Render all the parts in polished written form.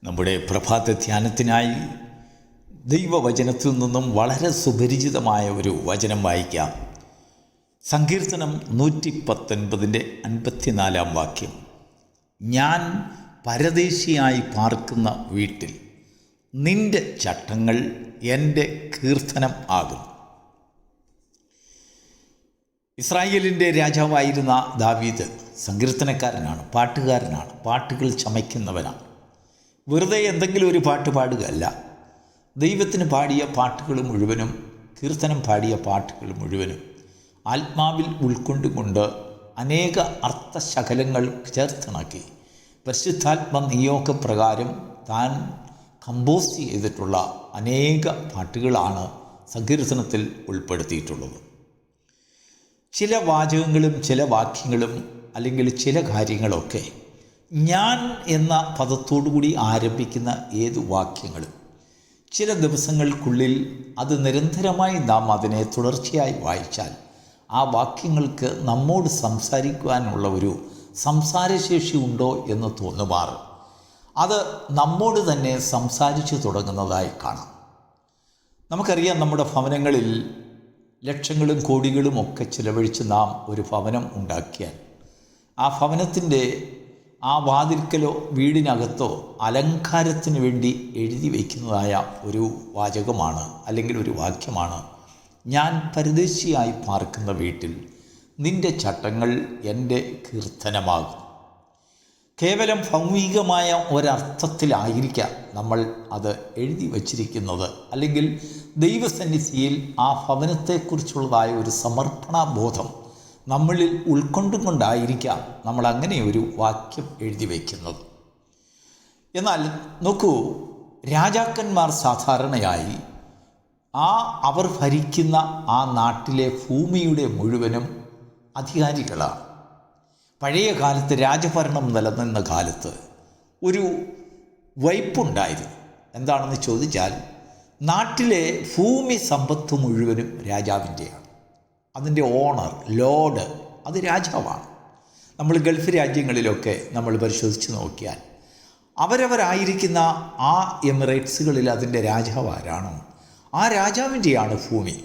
നമ്മുടെ പ്രഭാത ധ്യാനത്തിനായി ദൈവവചനത്തിൽ നിന്നും വളരെ സുപരിചിതമായ ഒരു വചനം വായിക്കാം. സങ്കീർത്തനം 119 54 വാക്യം. ഞാൻ പരദേശിയായി പാർക്കുന്ന വീട്ടിൽ നിന്റെ ചട്ടങ്ങൾ എൻ്റെ കീർത്തനം ആകും. ഇസ്രായേലിൻ്റെ രാജാവായിരുന്ന ദാവീദ് സങ്കീർത്തനക്കാരനാണ്, പാട്ടുകാരനാണ്, പാട്ടുകൾ ചമയ്ക്കുന്നവനാണ്. വെറുതെ എന്തെങ്കിലും ഒരു പാട്ട് പാടുകയല്ല. ദൈവത്തിന് പാടിയ പാട്ടുകൾ മുഴുവനും, കീർത്തനം പാടിയ പാട്ടുകൾ മുഴുവനും ആത്മാവിൽ ഉൾക്കൊണ്ടുകൊണ്ട് അനേക അർത്ഥശകലങ്ങൾ ചേർത്തിണക്കി പരിശുദ്ധാത്മ നിയോഗപ്രകാരം താൻ കമ്പോസ് ചെയ്തിട്ടുള്ള അനേക പാട്ടുകളാണ് സങ്കീർത്തനത്തിൽ ഉൾപ്പെടുത്തിയിട്ടുള്ളത്. ചില വാചകങ്ങളും ചില വാക്യങ്ങളും അല്ലെങ്കിൽ ചില കാര്യങ്ങളൊക്കെ ഞാൻ എന്ന പദത്തോടുകൂടി ആരംഭിക്കുന്ന ഏത് വാക്യങ്ങളും ചില ദിവസങ്ങൾക്കുള്ളിൽ അത് നിരന്തരമായി നാം അതിനെ തുടർച്ചയായി വായിച്ചാൽ ആ വാക്യങ്ങൾക്ക് നമ്മോട് സംസാരിക്കുവാനുള്ള ഒരു സംസാരശേഷി ഉണ്ടോ എന്ന് തോന്നുമാറ് അത് നമ്മോട് തന്നെ സംസാരിച്ചു തുടങ്ങുന്നതായി കാണാം. നമുക്കറിയാം, നമ്മുടെ ഭവനങ്ങളിൽ ലക്ഷങ്ങളും കോടികളും ഒക്കെ ചിലവഴിച്ച് നാം ഒരു ഭവനം ഉണ്ടാക്കിയാൽ ആ ഭവനത്തിൻ്റെ ആ വാതിൽക്കലോ വീടിനകത്തോ അലങ്കാരത്തിന് വേണ്ടി എഴുതി വയ്ക്കുന്നതായ ഒരു വാചകമാണ് അല്ലെങ്കിൽ ഒരു വാക്യമാണ്, ഞാൻ പരദേശിയായി പാർക്കുന്ന വീട്ടിൽ നിന്റെ ചട്ടങ്ങൾ എൻ്റെ കീർത്തനമാകും. കേവലം ഭൗമികമായ ഒരർത്ഥത്തിലായിരിക്കാം നമ്മൾ അത് എഴുതി വച്ചിരിക്കുന്നത്, അല്ലെങ്കിൽ ദൈവസന്നിധിയിൽ ആ ഭവനത്തെക്കുറിച്ചുള്ളതായ ഒരു സമർപ്പണബോധം നമ്മളിൽ ഉൾക്കൊണ്ടുകൊണ്ടായിരിക്കാം നമ്മൾ അങ്ങനെ ഒരു വാക്യം എഴുതി വയ്ക്കുന്നത്. എന്നാൽ നോക്കൂ, രാജാക്കന്മാർ സാധാരണയായി അവർ ഭരിക്കുന്ന ആ നാട്ടിലെ ഭൂമിയുടെ മുഴുവനും അധികാരികളാണ്. പഴയ കാലത്ത് രാജഭരണം നിലനിന്ന കാലത്ത് ഒരു വയ്പുണ്ടായിരുന്നു. എന്താണെന്ന് ചോദിച്ചാൽ, നാട്ടിലെ ഭൂമി സമ്പത്ത് മുഴുവനും രാജാവിൻ്റെയാണ്. അതിൻ്റെ ഓണർ, ലോഡ്, അത് രാജാവാണ്. നമ്മൾ ഗൾഫ് രാജ്യങ്ങളിലൊക്കെ നമ്മൾ പരിശോധിച്ച് നോക്കിയാൽ അവരവരായിരിക്കുന്ന ആ എമിറേറ്റ്സുകളിൽ അതിൻ്റെ രാജാവ് ആരാണോ ആ രാജാവിൻ്റെയാണ് ഭൂമി.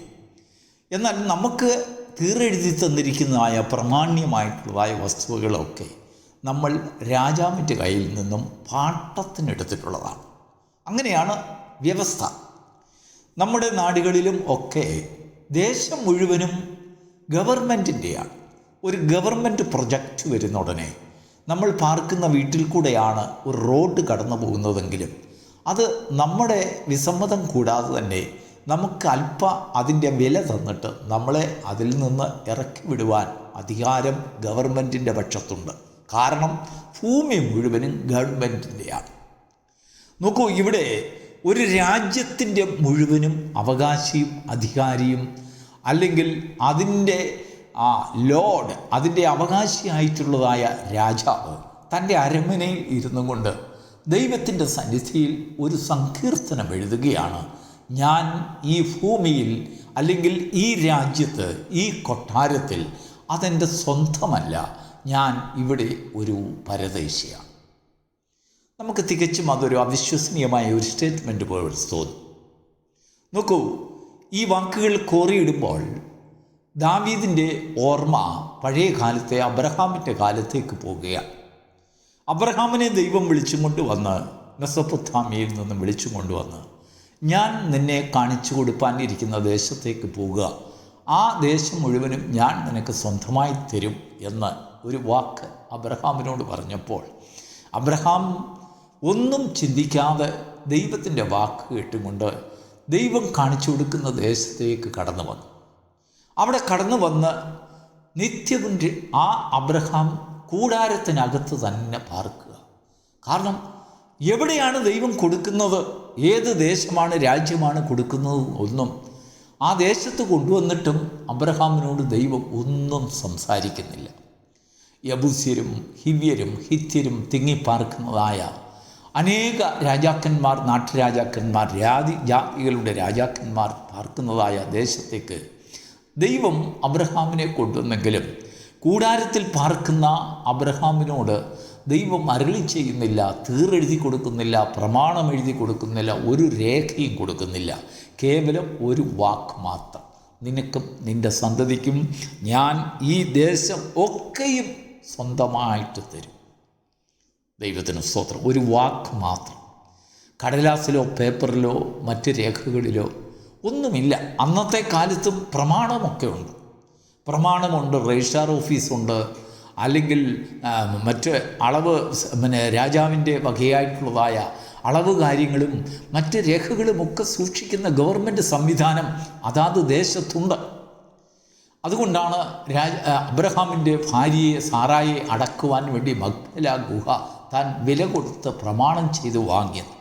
എന്നാൽ നമുക്ക് തീരെഴുതി തന്നിരിക്കുന്നതായ പ്രമാണ്യമായിട്ടുള്ളതായ വസ്തുവകളൊക്കെ നമ്മൾ രാജാവിൻ്റെ കയ്യിൽ നിന്നും പാട്ടത്തിനെടുത്തിട്ടുള്ളതാണ്. അങ്ങനെയാണ് വ്യവസ്ഥ. നമ്മുടെ നാടുകളിലും ഒക്കെ ദേശം മുഴുവനും ഗവൺമെൻറ്റിൻ്റെയാണ്. ഒരു ഗവൺമെൻറ് പ്രൊജക്റ്റ് വരുന്ന ഉടനെ നമ്മൾ പാർക്കുന്ന വീട്ടിൽ കൂടെയാണ് ഒരു റോഡ് കടന്നു പോകുന്നതെങ്കിലും അത് നമ്മുടെ വിസമ്മതം കൂടാതെ തന്നെ നമുക്ക് അതിൻ്റെ വില തന്നിട്ട് നമ്മളെ അതിൽ നിന്ന് ഇറക്കി വിടുവാൻ അധികാരം ഗവൺമെൻറ്റിൻ്റെ പക്ഷത്തുണ്ട്. കാരണം ഭൂമി മുഴുവനും ഗവൺമെൻറ്റിൻ്റെയാണ്. നോക്കൂ, ഇവിടെ ഒരു രാജ്യത്തിൻ്റെ മുഴുവനും അവകാശിയും അധികാരിയും അല്ലെങ്കിൽ അതിൻ്റെ ലോഡ്, അതിൻ്റെ അവകാശിയായിട്ടുള്ളതായ രാജാവ് തൻ്റെ അരമനയിൽ ഇരുന്നു കൊണ്ട് ദൈവത്തിൻ്റെ സന്നിധിയിൽ ഒരു സങ്കീർത്തനം എഴുതുകയാണ്. ഞാൻ ഈ ഭൂമിയിൽ അല്ലെങ്കിൽ ഈ രാജ്യത്ത്, ഈ കൊട്ടാരത്തിൽ അതെൻ്റെ സ്വന്തമല്ല, ഞാൻ ഇവിടെ ഒരു പരദേശിയാണ്. നമുക്ക് തികച്ചും അതൊരു അവിശ്വസനീയമായ ഒരു സ്റ്റേറ്റ്മെൻറ്റ് പോലെ തോന്നും. നോക്കൂ, ഈ വാക്കുകൾ കോറിയിടുമ്പോൾ ദാവീദിൻ്റെ ഓർമ്മ പഴയ കാലത്തെ അബ്രഹാമിൻ്റെ കാലത്തേക്ക് പോവുകയാണ്. അബ്രഹാമിനെ ദൈവം വിളിച്ചും കൊണ്ടുവന്ന് മെസൊപ്പൊത്താമിയയിൽ നിന്നും വിളിച്ചും കൊണ്ടുവന്ന്, ഞാൻ നിന്നെ കാണിച്ചു കൊടുക്കാനിരിക്കുന്ന ദേശത്തേക്ക് പോകുക, ആ ദേശം മുഴുവനും ഞാൻ നിനക്ക് സ്വന്തമായി തരും എന്ന് ഒരു വാക്ക് അബ്രഹാമിനോട് പറഞ്ഞപ്പോൾ അബ്രഹാം ഒന്നും ചിന്തിക്കാതെ ദൈവത്തിൻ്റെ വാക്ക് കേട്ടുകൊണ്ട് ദൈവം കാണിച്ചു കൊടുക്കുന്ന ദേശത്തേക്ക് കടന്നു വന്നു. അവിടെ കടന്നു വന്ന് നിത്യവും ആ അബ്രഹാം കൂടാരത്തിനകത്ത് തന്നെ പാർക്കുക. കാരണം എവിടെയാണ് ദൈവം കൊടുക്കുന്നത്, ഏത് ദേശമാണ്, രാജ്യമാണ് കൊടുക്കുന്നത് ഒന്നും ആ ദേശത്ത് കൊണ്ടുവന്നിട്ടും അബ്രഹാമിനോട് ദൈവം ഒന്നും സംസാരിക്കുന്നില്ല. യബൂസ്യരും ഹിവ്യരും ഹിത്യരും തിങ്ങിപ്പാർക്കുന്നതായ അനേക രാജാക്കന്മാർ, നാട്ടുരാജാക്കന്മാർ, ജാതികളുടെ രാജാക്കന്മാർ പാർക്കുന്നതായ ദേശത്തേക്ക് ദൈവം അബ്രഹാമിനെ കൊണ്ടുവന്നെങ്കിലും കൂടാരത്തിൽ പാർക്കുന്ന അബ്രഹാമിനോട് ദൈവം അരുളി ചെയ്യുന്നില്ല, തീറെഴുതി കൊടുക്കുന്നില്ല, പ്രമാണം എഴുതി കൊടുക്കുന്നില്ല, ഒരു രേഖയും കൊടുക്കുന്നില്ല. കേവലം ഒരു വാക്ക് മാത്രം: നിനക്കും നിൻ്റെ സന്തതിക്കും ഞാൻ ഈ ദേശം ഒക്കെയും സ്വന്തമായിട്ട് തരും. ദൈവത്തിന് സ്തോത്രം. ഒരു വാക്ക് മാത്രം. കടലാസിലോ പേപ്പറിലോ മറ്റ് രേഖകളിലോ ഒന്നുമില്ല. അന്നത്തെ കാലത്തും പ്രമാണമൊക്കെ ഉണ്ട്. പ്രമാണമുണ്ട്, രജിസ്ട്രാർ ഓഫീസുണ്ട്, അല്ലെങ്കിൽ മറ്റ് അളവ് രാജാവിൻ്റെ വകയായിട്ടുള്ളതായ അളവ് കാര്യങ്ങളും മറ്റ് രേഖകളുമൊക്കെ സൂക്ഷിക്കുന്ന ഗവൺമെൻറ് സംവിധാനം അതാത് ദേശത്തുണ്ട്. അതുകൊണ്ടാണ് അബ്രഹാമിൻ്റെ ഭാര്യയെ സാറായെ അടക്കുവാൻ വേണ്ടി മഗ്ദല ഗുഹ താൻ വില കൊടുത്ത് പ്രമാണം ചെയ്ത് വാങ്ങിയത്.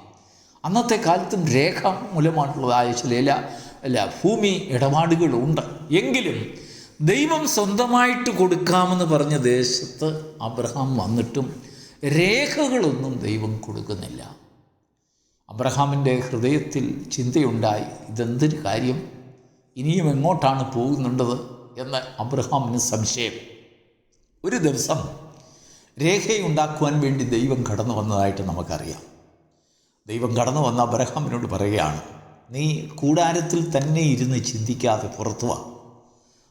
അന്നത്തെ കാലത്തും രേഖാമൂലമായിട്ടുള്ളതായ ചില ഭൂമി ഇടപാടുകളുണ്ട്. എങ്കിലും ദൈവം സ്വന്തമായിട്ട് കൊടുക്കാമെന്ന് പറഞ്ഞ ദേശത്ത് അബ്രഹാം വന്നിട്ടും രേഖകളൊന്നും ദൈവം കൊടുക്കുന്നില്ല. അബ്രഹാമിൻ്റെ ഹൃദയത്തിൽ ചിന്തയുണ്ടായി, ഇതെന്തൊരു കാര്യം, ഇനിയും എങ്ങോട്ടാണ് പോകുന്നുണ്ടത് എന്ന് അബ്രഹാമിന് സംശയം. ഒരു ദിവസം രേഖയുണ്ടാക്കുവാൻ വേണ്ടി ദൈവം കടന്നു വന്നതായിട്ട് നമുക്കറിയാം. ദൈവം കടന്നു വന്ന അബ്രഹാമിനോട് പറയുകയാണ്, നീ കൂടാരത്തിൽ തന്നെ ഇരുന്ന് ചിന്തിക്കാതെ പുറത്തു വാ.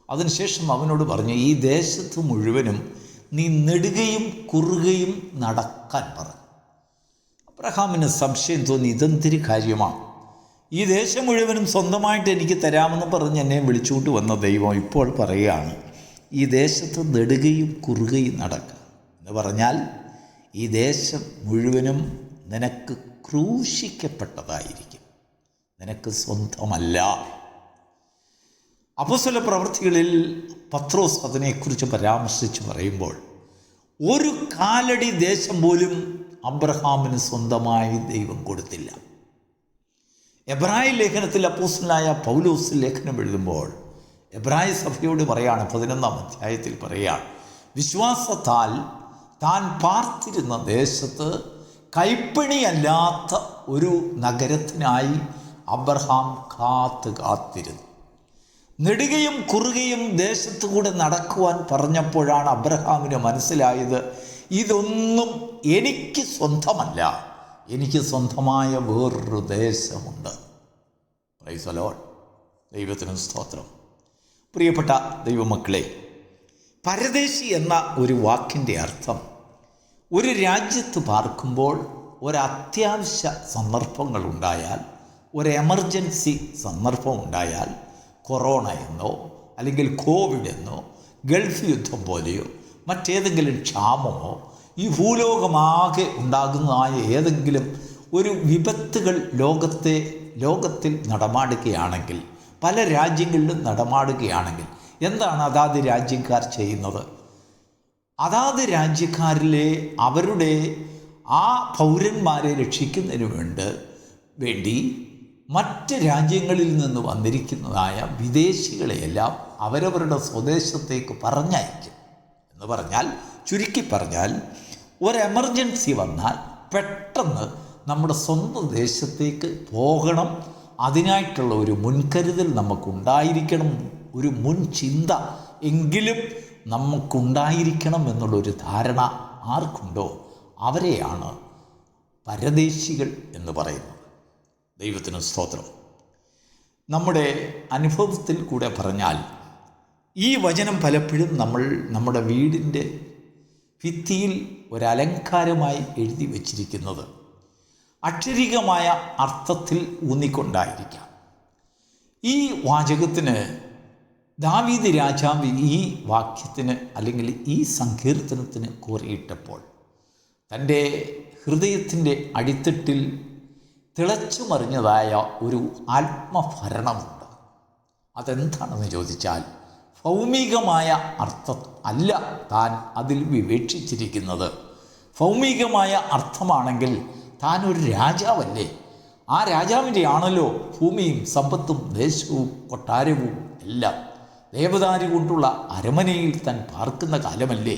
അതിനുശേഷം അവനോട് പറഞ്ഞു, ഈ ദേശത്ത് മുഴുവനും നീ നെടുകയും കുറുകയും നടക്കാൻ പറഞ്ഞു. അബ്രഹാമിന് സംശയം തോന്നി, ഇതെന്തൊരു കാര്യമാണ്, ഈ ദേശം മുഴുവനും സ്വന്തമായിട്ട് എനിക്ക് തരാമെന്ന് പറഞ്ഞ് എന്നെ വിളിച്ചുകൊണ്ട് വന്ന ദൈവം ഇപ്പോൾ പറയുകയാണ്, ഈ ദേശത്ത് നെടുകയും കുറുകയും നടക്കുക എന്ന് പറഞ്ഞാൽ ഈ ദേശം മുഴുവനും നിനക്ക് ക്രൂശിക്കപ്പെട്ടതായിരിക്കും, നിനക്ക് സ്വന്തമല്ല. അപ്പോസ്തല പ്രവൃത്തികളിൽ പത്രോസ് അതിനെക്കുറിച്ച് പരാമർശിച്ച് പറയുമ്പോൾ, ഒരു കാലടി ദേശം പോലും അബ്രഹാമിന് സ്വന്തമായി ദൈവം കൊടുത്തില്ല. എബ്രായ ലേഖനത്തിൽ അപ്പോസ്തലനായ പൗലോസ് ലേഖനം എഴുതുമ്പോൾ എബ്രായ സഭയോട് പറയാണ്, 11-ാം അധ്യായത്തിൽ പറയുകയാണ്, വിശ്വാസത്താൽ താൻ പാർത്തിരുന്ന ദേശത്ത് കൈപ്പണിയല്ലാത്ത ഒരു നഗരത്തിനായി അബ്രഹാം കാത്തിരുന്നു. നെടുകയും കുറുകയും ദേശത്തു കൂടെ നടക്കുവാൻ പറഞ്ഞപ്പോഴാണ് അബ്രഹാമിന് മനസ്സിലായത്, ഇതൊന്നും എനിക്ക് സ്വന്തമല്ല, എനിക്ക് സ്വന്തമായ വേറൊരു ദേശമുണ്ട്. Praise the Lord. ദൈവത്തിന് സ്തോത്രം. പ്രിയപ്പെട്ട ദൈവമക്കളെ, പരദേശി എന്ന ഒരു വാക്കിൻ്റെ അർത്ഥം ഒരു രാജ്യത്ത് പാർക്കുമ്പോൾ ഒരത്യാവശ്യ സന്ദർഭങ്ങളുണ്ടായാൽ, ഒരു എമർജൻസി സന്ദർഭം ഉണ്ടായാൽ, കൊറോണ എന്നോ അല്ലെങ്കിൽ കോവിഡ് എന്നോ ഗൾഫ് യുദ്ധം പോലെയോ മറ്റേതെങ്കിലും ക്ഷാമമോ ഈ ഭൂലോകമാകെ ഉണ്ടാകുന്നതായ ഏതെങ്കിലും ഒരു വിപത്തുകൾ ലോകത്തിൽ നടമാടുകയാണെങ്കിൽ, പല രാജ്യങ്ങളിലും നടമാടുകയാണെങ്കിൽ എന്താണ് അതാത് രാജ്യക്കാർ ചെയ്യുന്നത്? അതാത് രാജ്യക്കാരിലെ അവരുടെ ആ പൗരന്മാരെ രക്ഷിക്കുന്നതിന് വേണ്ടി മറ്റ് രാജ്യങ്ങളിൽ നിന്ന് വന്നിരിക്കുന്നതായ വിദേശികളെയെല്ലാം അവരവരുടെ സ്വദേശത്തേക്ക് പറഞ്ഞയക്കും. എന്ന് പറഞ്ഞാൽ, ചുരുക്കി പറഞ്ഞാൽ, ഒരു എമർജൻസി വന്നാൽ പെട്ടെന്ന് നമ്മുടെ സ്വന്തം ദേശത്തേക്ക് പോകണം. അതിനായിട്ടുള്ള ഒരു മുൻകരുതൽ നമുക്കുണ്ടായിരിക്കണം, ഒരു മുൻ ചിന്ത എങ്കിലും നമുക്കുണ്ടായിരിക്കണം എന്നുള്ളൊരു ധാരണ ആർക്കുണ്ടോ അവരെയാണ് പരദേശികൾ എന്ന് പറയുന്നത്. ദൈവത്തിന് സ്തോത്രം. നമ്മുടെ അനുഭവത്തിൽ കൂടെ പറഞ്ഞാൽ ഈ വചനം പലപ്പോഴും നമ്മുടെ വീടിൻ്റെ ഭിത്തിയിൽ ഒരലങ്കാരമായി എഴുതി വച്ചിരിക്കുന്നത് അക്ഷരികമായ അർത്ഥത്തിൽ ഊന്നിക്കൊണ്ടായിരിക്കാം. ഈ വാചകത്തിന് ദാവീദ് രാജാവ് ഈ വാക്യത്തിന് അല്ലെങ്കിൽ ഈ സങ്കീർത്തനത്തിന് കോറിയിട്ടപ്പോൾ തൻ്റെ ഹൃദയത്തിൻ്റെ അടിത്തട്ടിൽ തിളച്ചു മറിഞ്ഞതായ ഒരു ആത്മഭരണമുണ്ട്. അതെന്താണെന്ന് ചോദിച്ചാൽ, ഭൗമികമായ അർത്ഥം അല്ല താൻ അതിൽ വിവേക്ഷിച്ചിരിക്കുന്നത്. ഭൗമികമായ അർത്ഥമാണെങ്കിൽ താൻ ഒരു രാജാവല്ലേ, ആ രാജാവിൻ്റെ ആണല്ലോ ഭൂമിയും സമ്പത്തും ദേശവും കൊട്ടാരവും എല്ലാം. ദേവദാരി കൊണ്ടുള്ള അരമനയിൽ താൻ പാർക്കുന്ന കാലമല്ലേ.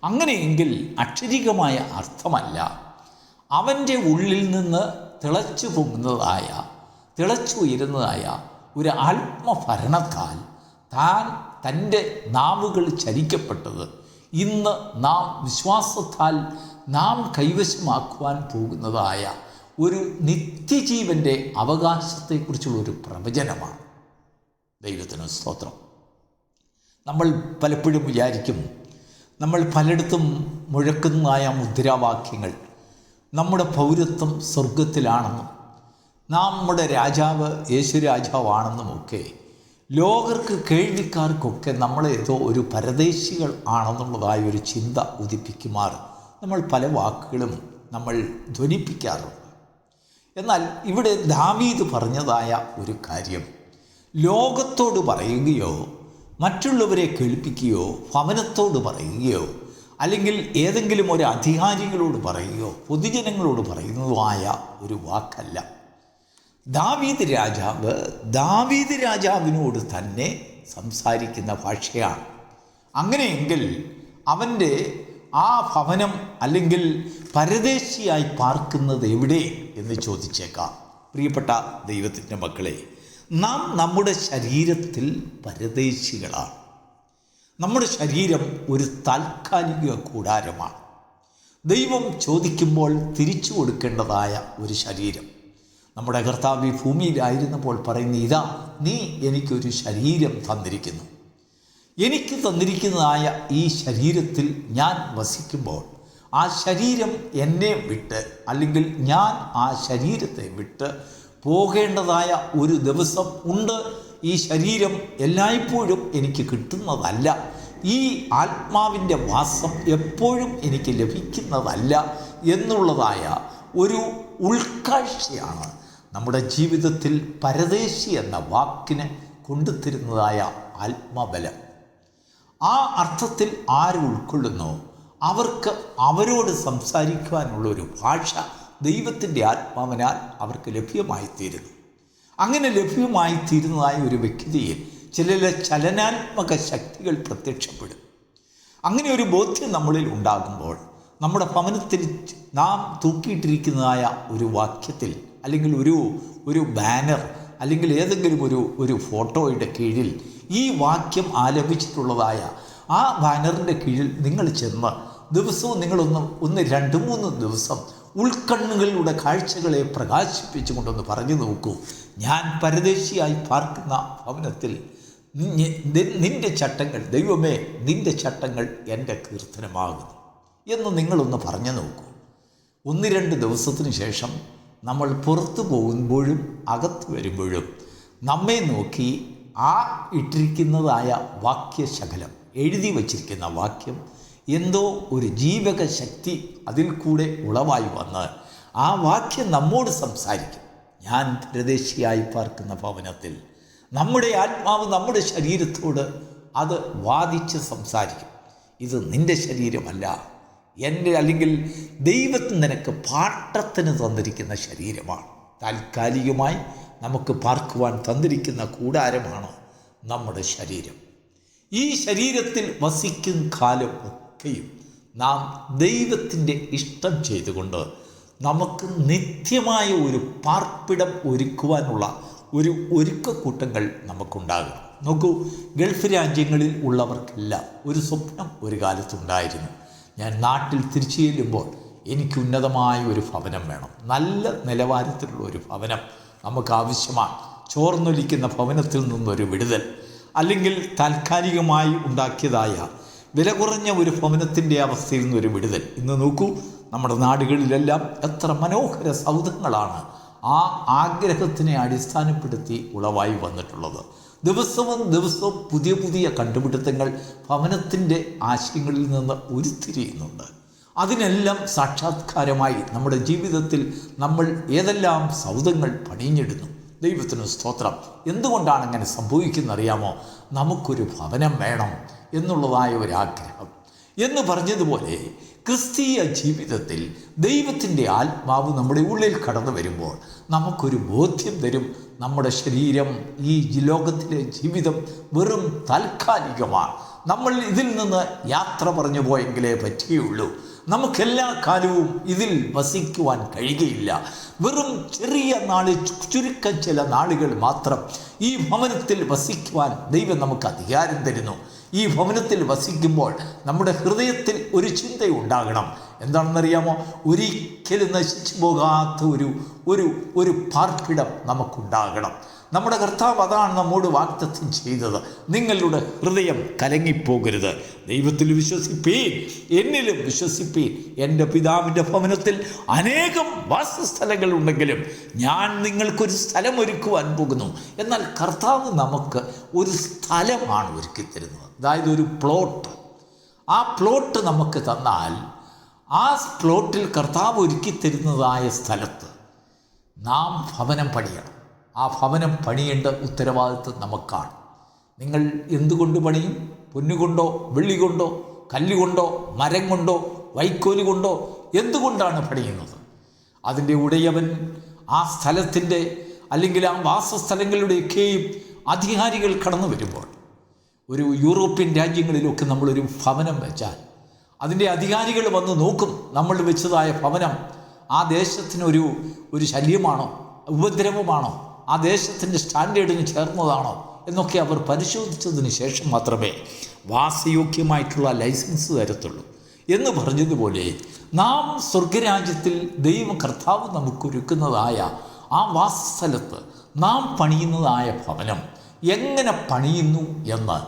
അങ്ങനെയെങ്കിൽ അക്ഷരികമായ അർത്ഥമല്ല, അവൻ്റെ ഉള്ളിൽ നിന്ന് തിളച്ചു പൊങ്ങുന്നതായ, തിളച്ചുയരുന്നതായ ഒരു ആത്മഭരണത്താൽ തൻ്റെ നാവുകൾ ചലിക്കപ്പെട്ടത് ഇന്ന് നാം വിശ്വാസത്താൽ നാം കൈവശമാക്കുവാൻ പോകുന്നതായ ഒരു നിത്യജീവൻ്റെ അവകാശത്തെക്കുറിച്ചുള്ള ഒരു പ്രവചനമാണ്. ദൈവത്തിന് സ്തോത്രം. നമ്മൾ പലപ്പോഴും വിചാരിക്കും, നമ്മൾ പലയിടത്തും മുഴക്കുന്നതായ മുദ്രാവാക്യങ്ങൾ നമ്മുടെ പൗരത്വം സ്വർഗത്തിലാണെന്നും നമ്മുടെ രാജാവ് യേശു രാജാവാണെന്നുമൊക്കെ ലോകർക്ക് കേൾവിക്കാർക്കൊക്കെ നമ്മളേതോ ഒരു പരദേശികൾ ആണെന്നുള്ളതായ ഒരു ചിന്ത ഉദിപ്പിക്കുമാർ നമ്മൾ പല വാക്കുകളും നമ്മൾ ധ്വനിപ്പിക്കാറുണ്ട്. എന്നാൽ ഇവിടെ ദാവീദ് പറഞ്ഞതായ ഒരു കാര്യം ലോകത്തോട് പറയുകയോ മറ്റുള്ളവരെ കേൾപ്പിക്കുകയോ ഭവനത്തോട് പറയുകയോ അല്ലെങ്കിൽ ഏതെങ്കിലും ഒരു അധികാരികളോട് പറയുകയോ പൊതുജനങ്ങളോട് പറയുന്നതുമായ ഒരു വാക്കല്ല. ദാവീദ് രാജാവിനോട് തന്നെ സംസാരിക്കുന്ന ഭാഷയാണ്. അങ്ങനെയെങ്കിൽ അവൻ്റെ ആ ഭവനം അല്ലെങ്കിൽ പരദേശിയായി പാർക്കുന്നത് എവിടെ എന്ന് ചോദിച്ചേക്കാം. പ്രിയപ്പെട്ട ദൈവത്തിൻ്റെ മക്കളെ, നാം നമ്മുടെ ശരീരത്തിൽ പരദേശികളാണ്. നമ്മുടെ ശരീരം ഒരു താൽക്കാലിക കൂടാരമാണ്. ദൈവം ചോദിക്കുമ്പോൾ തിരിച്ചു കൊടുക്കേണ്ടതായ ഒരു ശരീരം. നമ്മുടെ കർത്താവ് ഈ ഭൂമിയിലായിരുന്നപ്പോൾ പറയുന്ന, ഇതാ നീ എനിക്കൊരു ശരീരം തന്നിരിക്കുന്നു. എനിക്ക് തന്നിരിക്കുന്നതായ ഈ ശരീരത്തിൽ ഞാൻ വസിക്കുമ്പോൾ ആ ശരീരം എന്നെ വിട്ട് അല്ലെങ്കിൽ ഞാൻ ആ ശരീരത്തെ വിട്ട് പോകേണ്ടതായ ഒരു ദിവസം ഉണ്ട്. ഈ ശരീരം എല്ലായ്പ്പോഴും എനിക്ക് കിട്ടുന്നതല്ല. ഈ ആത്മാവിൻ്റെ വാസം എപ്പോഴും എനിക്ക് ലഭിക്കുന്നതല്ല എന്നുള്ളതായ ഒരു ഉൾക്കാഴ്ചയാണ് നമ്മുടെ ജീവിതത്തിൽ പരദേശി എന്ന വാക്കിന് കൊണ്ടുതരുന്നതായ ആത്മബലം. ആ അർത്ഥത്തിൽ ആര് ഉൾക്കൊള്ളുന്നോ അവർക്ക് അവരോട് സംസാരിക്കുവാനുള്ള ഒരു ഭാഷ ദൈവത്തിൻ്റെ ആത്മാവിനാൽ അവർക്ക് ലഭ്യമായിത്തീരുന്നു. അങ്ങനെ ലഭ്യമായിത്തീരുന്നതായ ഒരു വ്യക്തിയിൽ ചില ചലനാത്മക ശക്തികൾ പ്രത്യക്ഷപ്പെടും. അങ്ങനെ ഒരു ബോധ്യം നമ്മളിൽ ഉണ്ടാകുമ്പോൾ നമ്മുടെ ഭവനത്തിൽ നാം തൂക്കിയിട്ടിരിക്കുന്നതായ ഒരു വാക്യത്തിൽ അല്ലെങ്കിൽ ഒരു ബാനർ അല്ലെങ്കിൽ ഏതെങ്കിലും ഒരു ഫോട്ടോയുടെ കീഴിൽ ഈ വാക്യം ആലപിച്ചിട്ടുള്ളതായ ആ ബാനറിൻ്റെ കീഴിൽ നിങ്ങൾ ചെന്ന് ദിവസവും നിങ്ങളൊന്ന് 2-3 ദിവസം ഉൾക്കണ്ണുകളിലൂടെ കാഴ്ചകളെ പ്രകാശിപ്പിച്ചുകൊണ്ടൊന്ന് പറഞ്ഞു നോക്കൂ, ഞാൻ പരദേശിയായി പാർക്കുന്ന ഭവനത്തിൽ നിൻ്റെ ചട്ടങ്ങൾ, ദൈവമേ നിൻ്റെ ചട്ടങ്ങൾ എൻ്റെ കീർത്തനമാകുന്നു എന്ന് നിങ്ങളൊന്ന് പറഞ്ഞു നോക്കൂ. 1-2 ദിവസത്തിന് ശേഷം നമ്മൾ പുറത്തു പോകുമ്പോഴും അകത്ത് വരുമ്പോഴും നമ്മെ നോക്കി ആ ഇട്ടിരിക്കുന്നതായ വാക്യശകലം, എഴുതി വച്ചിരിക്കുന്ന വാക്യം എന്തോ ഒരു ജീവക ശക്തി അതിൽ കൂടെ ഉളവായി വന്ന് ആ വാക്യം നമ്മോട് സംസാരിക്കും. ഞാൻ പരദേശിയായി പാർക്കുന്ന ഭവനത്തിൽ നമ്മുടെ ആത്മാവ് നമ്മുടെ ശരീരത്തോട് അത് വാദിച്ച് സംസാരിക്കും. ഇത് നിൻ്റെ ശരീരമല്ല, എൻ്റെ അല്ലെങ്കിൽ ദൈവത്തിന് നിനക്ക് പാട്ടത്തിന് തന്നിരിക്കുന്ന ശരീരമാണ്. താൽക്കാലികമായി നമുക്ക് പാർക്കുവാൻ തന്നിരിക്കുന്ന കൂടാരമാണ് നമ്മുടെ ശരീരം. ഈ ശരീരത്തിൽ വസിക്കും കാലം ഒക്കെയും നാം ദൈവത്തിൻ്റെ ഇഷ്ടം ചെയ്തുകൊണ്ട് നമുക്ക് നിത്യമായ ഒരു പാർപ്പിടം ഒരുക്കുവാനുള്ള ഒരു ഒരുക്കക്കൂട്ടങ്ങൾ നമുക്കുണ്ടാകും. നോക്കൂ, ഗൾഫ് രാജ്യങ്ങളിൽ ഉള്ളവർക്കെല്ലാം ഒരു സ്വപ്നം ഒരു കാലത്തുണ്ടായിരുന്നു. ഞാൻ നാട്ടിൽ തിരിച്ചു ചെല്ലുമ്പോൾ എനിക്ക് ഉന്നതമായ ഒരു ഭവനം വേണം, നല്ല നിലവാരത്തിലുള്ള ഒരു ഭവനം നമുക്ക് ആവശ്യമാണ്. ചോർന്നൊലിക്കുന്ന ഭവനത്തിൽ നിന്നൊരു വിടുതൽ, അല്ലെങ്കിൽ താൽക്കാലികമായി ഉണ്ടാക്കിയതായ വില കുറഞ്ഞ ഒരു ഭവനത്തിൻ്റെ അവസ്ഥയിൽ നിന്നൊരു വിടുതൽ. ഇന്ന് നോക്കൂ, നമ്മുടെ നാടുകളിലെല്ലാം എത്ര മനോഹര സൗധങ്ങളാണ് ആ ആഗ്രഹത്തിനെ അടിസ്ഥാനപ്പെടുത്തി ഉളവായി വന്നിട്ടുള്ളത്. ദിവസവും പുതിയ കണ്ടുപിടുത്തങ്ങൾ ഭവനത്തിൻ്റെ ആശയങ്ങളിൽ നിന്ന് ഉരുത്തിരിയുന്നുണ്ട്. അതിനെല്ലാം സാക്ഷാത്കാരമായി നമ്മുടെ ജീവിതത്തിൽ നമ്മൾ ഏതെല്ലാം സൗധങ്ങൾ പണിഞ്ഞിടുന്നു. ദൈവത്തിന് സ്തോത്രം. എന്തുകൊണ്ടാണ് അങ്ങനെ സംഭവിക്കുന്നറിയാമോ? നമുക്കൊരു ഭവനം വേണം എന്നുള്ളതായ ഒരാഗ്രഹം. എന്ന് പറഞ്ഞതുപോലെ ക്രിസ്തീയ ജീവിതത്തിൽ ദൈവത്തിൻ്റെ ആത്മാവ് നമ്മുടെ ഉള്ളിൽ കടന്നു വരുമ്പോൾ നമുക്കൊരു ബോധ്യം തരും, നമ്മുടെ ശരീരം, ഈ ലോകത്തിലെ ജീവിതം വെറും താൽക്കാലികമാണ്. നമ്മൾ ഇതിൽ നിന്ന് യാത്ര പറഞ്ഞു പോയെങ്കിലേ പറ്റുകയുള്ളൂ. നമുക്കെല്ലാ കാലവും ഇതിൽ വസിക്കുവാൻ കഴിയുകയില്ല. വെറും ചെറിയ ചുരുക്കം ചില നാളുകൾ മാത്രം ഈ ഭവനത്തിൽ വസിക്കുവാൻ ദൈവം നമുക്ക് അധികാരം തരുന്നു. ഈ ഭവനത്തിൽ വസിക്കുമ്പോൾ നമ്മുടെ ഹൃദയത്തിൽ ഒരു ചിന്തയുണ്ടാകണം. എന്താണെന്നറിയാമോ? ഒരിക്കലും നശിച്ചു പോകാത്ത ഒരു പാർപ്പിടം നമുക്കുണ്ടാകണം. നമ്മുടെ കർത്താവ് അതാണ് നമ്മോട് വാഗ്ദത്തം ചെയ്തത്. നിങ്ങളുടെ ഹൃദയം കലങ്ങിപ്പോകരുത്. ദൈവത്തിൽ വിശ്വസിപ്പീൻ, എന്നിലും വിശ്വസിപ്പീൻ. എൻ്റെ പിതാവിൻ്റെ ഭവനത്തിൽ അനേകം വാസസ്ഥലങ്ങളുണ്ടെങ്കിലും ഞാൻ നിങ്ങൾക്കൊരു സ്ഥലം ഒരുക്കുവാൻ പോകുന്നു. എന്നാൽ കർത്താവ് നമുക്ക് ഒരു സ്ഥലമാണ് ഒരുക്കി തരുന്നത്. അതായത് ഒരു പ്ലോട്ട്. ആ പ്ലോട്ട് നമുക്ക് തന്നാൽ ആ പ്ലോട്ടിൽ കർത്താവ് ഒരുക്കി തരുന്നതായ സ്ഥലത്ത് നാം ഭവനം പണിയണം. ആ ഭവനം പണിയേണ്ട ഉത്തരവാദിത്വം നമുക്കാണ്. നിങ്ങൾ എന്തുകൊണ്ട് പണിയും? പൊന്നുകൊണ്ടോ, വെള്ളി കൊണ്ടോ, കല്ലുകൊണ്ടോ, മരം കൊണ്ടോ, വൈക്കോല് കൊണ്ടോ എന്തുകൊണ്ടാണ് പണിയുന്നത്? അതിൻ്റെ ഉടയവൻ ആ സ്ഥലത്തിൻ്റെ അല്ലെങ്കിൽ ആ വാസസ്ഥലങ്ങളുടെയൊക്കെയും അധികാരികൾ കടന്നു വരുമ്പോൾ, ഒരു യൂറോപ്യൻ രാജ്യങ്ങളിലൊക്കെ നമ്മളൊരു ഭവനം വെച്ചാൽ അതിൻ്റെ അധികാരികൾ വന്ന് നോക്കും, നമ്മൾ വെച്ചതായ ഭവനം ആ ദേശത്തിനൊരു ശല്യമാണോ, ഉപദ്രവമാണോ, ആ ദേശത്തിൻ്റെ സ്റ്റാൻഡേർഡിന് ചേർന്നതാണോ എന്നൊക്കെ അവർ പരിശോധിച്ചതിന് ശേഷം മാത്രമേ വാസയോഗ്യമായിട്ടുള്ള ലൈസൻസ് തരത്തുള്ളൂ. എന്ന് പറഞ്ഞതുപോലെ നാം സ്വർഗരാജ്യത്തിൽ കർത്താവ് നമുക്കൊരുക്കുന്നതായ ആ വാസസ്ഥലത്ത് നാം പണിയുന്നതായ ഭവനം എങ്ങനെ പണിയുന്നു എന്ന്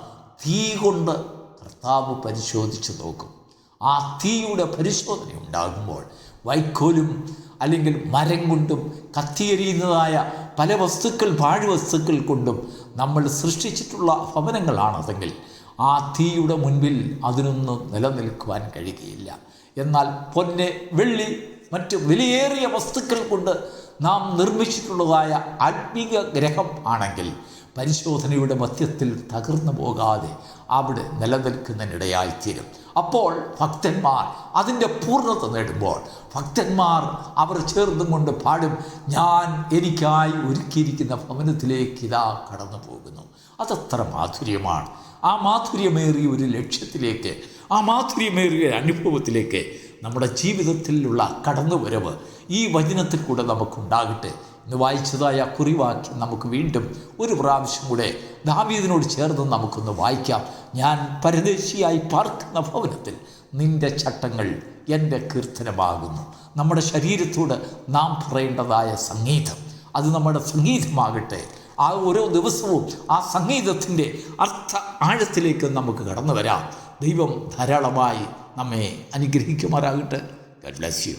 തീ കൊണ്ട് കർത്താവ് പരിശോധിച്ച് നോക്കും. ആ തീയുടെ പരിശോധന ഉണ്ടാകുമ്പോൾ വൈക്കോലും അല്ലെങ്കിൽ മരം കൊണ്ടും കത്തിയെരിയുന്നതായ പല വസ്തുക്കൾ, പാഴ്വസ്തുക്കൾ കൊണ്ടും നമ്മൾ സൃഷ്ടിച്ചിട്ടുള്ള ഭവനങ്ങളാണതെങ്കിൽ ആ തീയുടെ മുൻപിൽ അതിനൊന്നും നിലനിൽക്കുവാൻ കഴിയുകയില്ല. എന്നാൽ പൊന്ന്, വെള്ളി, മറ്റ് വിലയേറിയ വസ്തുക്കൾ കൊണ്ട് നാം നിർമ്മിച്ചിട്ടുള്ളതായ ആത്മീക ഗ്രഹം ആണെങ്കിൽ പരിശോധനയുടെ മധ്യത്തിൽ തകർന്നു പോകാതെ അവിടെ നിലനിൽക്കുന്നതിനിടയായിത്തീരും. അപ്പോൾ ഭക്തന്മാർ അതിൻ്റെ പൂർണ്ണത നേടുമ്പോൾ ഭക്തന്മാർ അവർ ചേർന്നും കൊണ്ട് പാടും, ഞാൻ എനിക്കായി ഒരുക്കിയിരിക്കുന്ന ഭവനത്തിലേക്ക് ഇതാ കടന്നു പോകുന്നു. അതത്ര മാധുര്യമാണ്. ആ മാധുര്യമേറിയ ഒരു ലക്ഷ്യത്തിലേക്ക്, ആ മാധുര്യമേറിയ അനുഭവത്തിലേക്ക് നമ്മുടെ ജീവിതത്തിലുള്ള കടന്നുവരവ് ഈ വചനത്തിൽ കൂടെ നമുക്കുണ്ടാകട്ടെ. ഇന്ന് വായിച്ചതായ കുറിവാക്യം നമുക്ക് വീണ്ടും ഒരു പ്രാവശ്യം കൂടെ ദാവീദിനോട് ചേർന്ന് നമുക്കൊന്ന് വായിക്കാം. ഞാൻ പരദേശിയായി പാർക്കുന്ന ഭവനത്തിൽ നിൻ്റെ ചട്ടങ്ങൾ എൻ്റെ കീർത്തനമാകുന്നു. നമ്മുടെ ശരീരത്തോട് നാം പറയേണ്ടതായ സംഗീതം, അത് നമ്മുടെ സംഗീതമാകട്ടെ. ആ ഓരോ ദിവസവും ആ സംഗീതത്തിൻ്റെ അർത്ഥ ആഴത്തിലേക്ക് നമുക്ക് കടന്നു വരാം. ദൈവം ധാരാളമായി നമ്മെ അനുഗ്രഹിക്കുമാറാകട്ടെ. God bless you.